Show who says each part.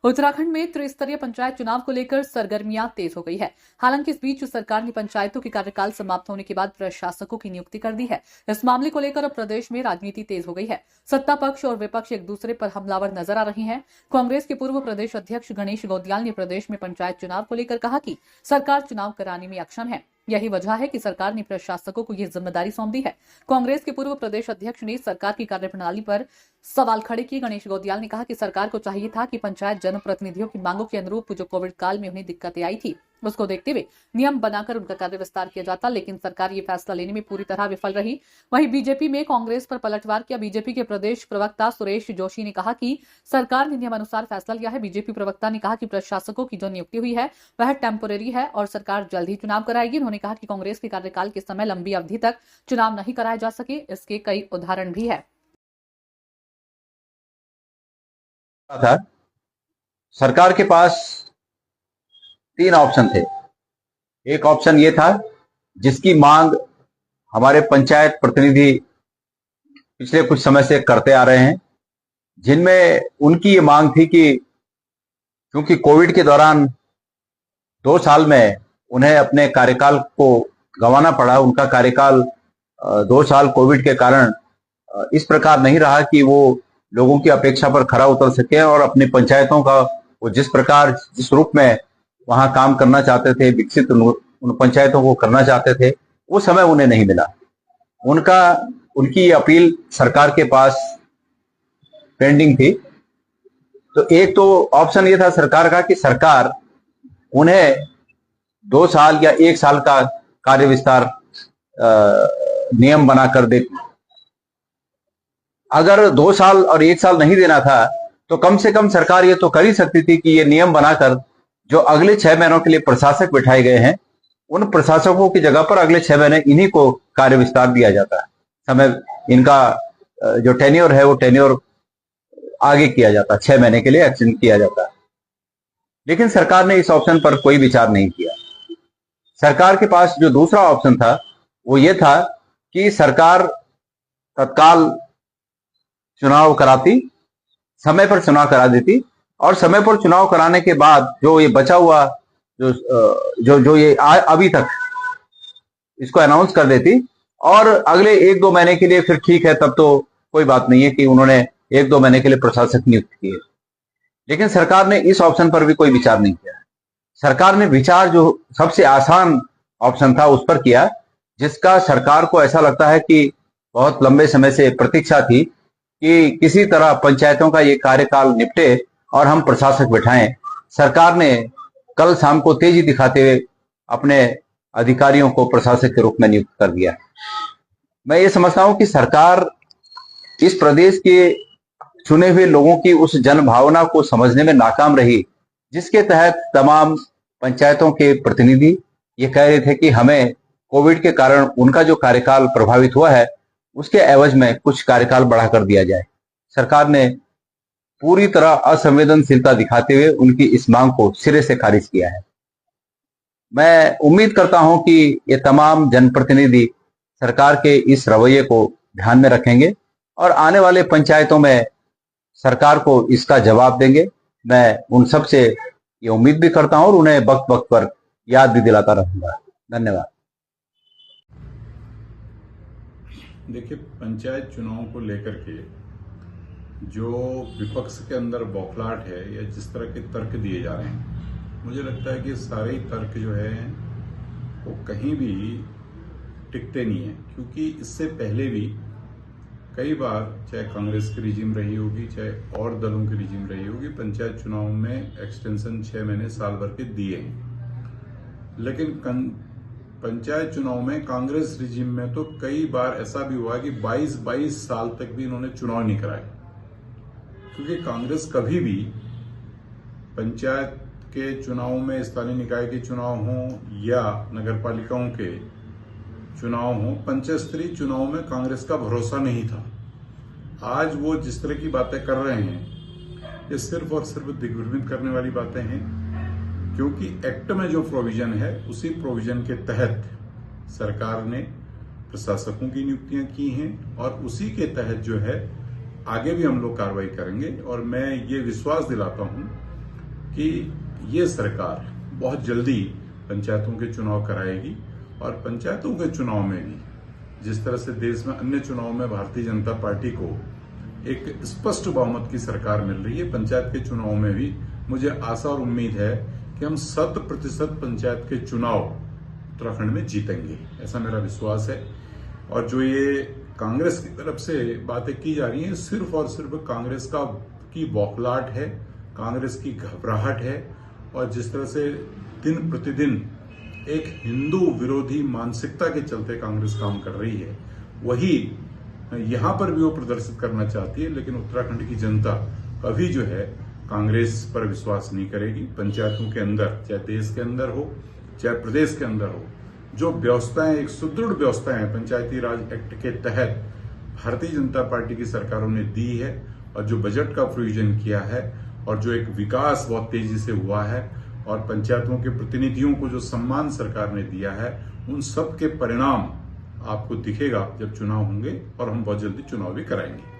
Speaker 1: उत्तराखंड में त्रिस्तरीय पंचायत चुनाव को लेकर सरगर्मियां तेज हो गई है। हालांकि इस बीच सरकार ने पंचायतों के कार्यकाल समाप्त होने के बाद प्रशासकों की नियुक्ति कर दी है। इस मामले को लेकर अब प्रदेश में राजनीति तेज हो गई है। सत्ता पक्ष और विपक्ष एक दूसरे पर हमलावर नजर आ रहे हैं। कांग्रेस के पूर्व प्रदेश अध्यक्ष गणेश गौदियाल ने प्रदेश में पंचायत चुनाव को लेकर कहा कि सरकार चुनाव कराने में अक्षम है। यही वजह है कि सरकार ने प्रशासकों को यह जिम्मेदारी सौंप दी है। कांग्रेस के पूर्व प्रदेश अध्यक्ष ने सरकार की कार्यप्रणाली पर सवाल खड़े किए। गणेश गौदियाल ने कहा कि सरकार को चाहिए था कि पंचायत जनप्रतिनिधियों की मांगों के अनुरूप जो कोविड काल में उन्हें दिक्कतें आई थी उसको देखते हुए नियम बनाकर उनका कार्य विस्तार किया जाता, लेकिन सरकार ये फैसला लेने में पूरी तरह विफल रही। वहीं बीजेपी में कांग्रेस पर पलटवार किया। बीजेपी के प्रदेश प्रवक्ता सुरेश जोशी ने कहा कि सरकार ने नियमानुसार फैसला लिया है। बीजेपी प्रवक्ता ने कहा कि प्रशासकों की जो नियुक्ति हुई है वह टेम्पोरेरी है और सरकार जल्द ही चुनाव कराएगी। उन्होंने कहा कि कांग्रेस के कार्यकाल के समय लंबी अवधि तक चुनाव नहीं कराए जा सके, इसके कई उदाहरण भी है।
Speaker 2: सरकार के पास 3 ऑप्शन थे। एक ऑप्शन ये था जिसकी मांग हमारे पंचायत प्रतिनिधि पिछले कुछ समय से करते आ रहे हैं, जिनमें उनकी ये मांग थी कि क्योंकि कोविड के दौरान 2 साल में उन्हें अपने कार्यकाल को गंवाना पड़ा, उनका कार्यकाल 2 साल कोविड के कारण इस प्रकार नहीं रहा कि वो लोगों की अपेक्षा पर खरा उतर सके और अपनी पंचायतों का वो जिस रूप में वहां काम करना चाहते थे, विकसित उन पंचायतों को करना चाहते थे, वो समय उन्हें नहीं मिला। उनकी अपील सरकार के पास पेंडिंग थी। तो एक तो ऑप्शन ये था सरकार का कि सरकार उन्हें 2 साल या 1 साल का कार्य विस्तार नियम बनाकर दे। अगर 2 साल और 1 साल नहीं देना था तो कम से कम सरकार ये तो कर ही सकती थी कि ये नियम बनाकर जो अगले 6 महीनों के लिए प्रशासक बिठाए गए हैं, उन प्रशासकों की जगह पर अगले 6 महीने इन्हीं को कार्य विस्तार दिया जाता है। समय इनका जो टेन्योर है वो टेन्योर आगे किया जाता, 6 महीने के लिए एक्सटेंड किया जाता। लेकिन सरकार ने इस ऑप्शन पर कोई विचार नहीं किया। सरकार के पास जो दूसरा ऑप्शन था वो ये था कि सरकार तत्काल चुनाव कराती, समय पर चुनाव करा देती और समय पर चुनाव कराने के बाद जो ये बचा हुआ जो ये अभी तक इसको अनाउंस कर देती और अगले 1-2 महीने के लिए फिर ठीक है, तब तो कोई बात नहीं है कि उन्होंने 1-2 महीने के लिए प्रशासक नियुक्त किए। लेकिन सरकार ने इस ऑप्शन पर भी कोई विचार नहीं किया। सरकार ने विचार जो सबसे आसान ऑप्शन था उस पर किया, जिसका सरकार को ऐसा लगता है कि बहुत लंबे समय से प्रतीक्षा थी कि किसी तरह पंचायतों का ये कार्यकाल निपटे और हम प्रशासक बिठाएं। सरकार ने कल शाम को तेजी दिखाते हुए अपने अधिकारियों को प्रशासक के रूप में नियुक्त कर दिया। मैं ये समझता हूं कि सरकार इस प्रदेश के चुने हुए लोगों की उस जनभावना को समझने में नाकाम रही, जिसके तहत तमाम पंचायतों के प्रतिनिधि ये कह रहे थे कि हमें कोविड के कारण उनका जो कार्यकाल प्रभावित हुआ है उसके एवज में कुछ कार्यकाल बढ़ा कर दिया जाए। सरकार ने पूरी तरह असंवेदनशीलता दिखाते हुए उनकी इस मांग को सिरे से खारिज किया है। मैं उम्मीद करता हूं कि ये तमाम जनप्रतिनिधि सरकार के इस रवैये को ध्यान में रखेंगे और आने वाले पंचायतों में सरकार को इसका जवाब देंगे। मैं उन सब से ये उम्मीद भी करता हूं और उन्हें वक्त वक्त पर याद भी दिलाता रहूंगा। धन्यवाद।
Speaker 3: देखिए, पंचायत चुनाव को लेकर के जो विपक्ष के अंदर बौखलाहट है या जिस तरह के तर्क दिए जा रहे हैं, मुझे लगता है कि सारे तर्क जो है वो कहीं भी टिकते नहीं है। क्योंकि इससे पहले भी कई बार, चाहे कांग्रेस की रिजीम रही होगी चाहे और दलों की रिजीम रही होगी, पंचायत चुनाव में एक्सटेंशन 6 महीने साल भर के दिए हैं। लेकिन पंचायत चुनाव में कांग्रेस रिजीम में तो कई बार ऐसा भी हुआ कि 22 साल तक भी इन्होंने चुनाव नहीं कराए। क्योंकि कांग्रेस कभी भी पंचायत के चुनाव में, स्थानीय निकाय के चुनाव हो या नगर पालिकाओं के चुनाव हो, पंचायत स्तरीय चुनाव में कांग्रेस का भरोसा नहीं था। आज वो जिस तरह की बातें कर रहे हैं ये सिर्फ और सिर्फ दिग्भ्रमित करने वाली बातें हैं। क्योंकि एक्ट में जो प्रोविजन है उसी प्रोविजन के तहत सरकार ने प्रशासकों की नियुक्तियां की हैं और उसी के तहत जो है आगे भी हम लोग कार्रवाई करेंगे। और मैं ये विश्वास दिलाता हूं कि ये सरकार बहुत जल्दी पंचायतों के चुनाव कराएगी और पंचायतों के चुनाव में भी जिस तरह से देश में अन्य चुनाव में भारतीय जनता पार्टी को एक स्पष्ट बहुमत की सरकार मिल रही है, पंचायत के चुनाव में भी मुझे आशा और उम्मीद है कि हम 100% पंचायत के चुनाव उत्तराखंड में जीतेंगे, ऐसा मेरा विश्वास है। और जो ये कांग्रेस की तरफ से बातें की जा रही हैं, सिर्फ और सिर्फ कांग्रेस की बौखलाहट है, कांग्रेस की घबराहट है। और जिस तरह से दिन प्रतिदिन एक हिंदू विरोधी मानसिकता के चलते कांग्रेस काम कर रही है, वही यहां पर भी वो प्रदर्शित करना चाहती है। लेकिन उत्तराखंड की जनता कभी जो है कांग्रेस पर विश्वास नहीं करेगी। पंचायतों के अंदर, चाहे देश के अंदर हो चाहे प्रदेश के अंदर हो, जो व्यवस्थाएं, एक सुदृढ़ व्यवस्थाएं पंचायती राज एक्ट के तहत भारतीय जनता पार्टी की सरकारों ने दी है और जो बजट का प्रोविजन किया है और जो एक विकास बहुत तेजी से हुआ है और पंचायतों के प्रतिनिधियों को जो सम्मान सरकार ने दिया है, उन सब के परिणाम आपको दिखेगा जब चुनाव होंगे और हम बहुत जल्दी चुनाव भी कराएंगे।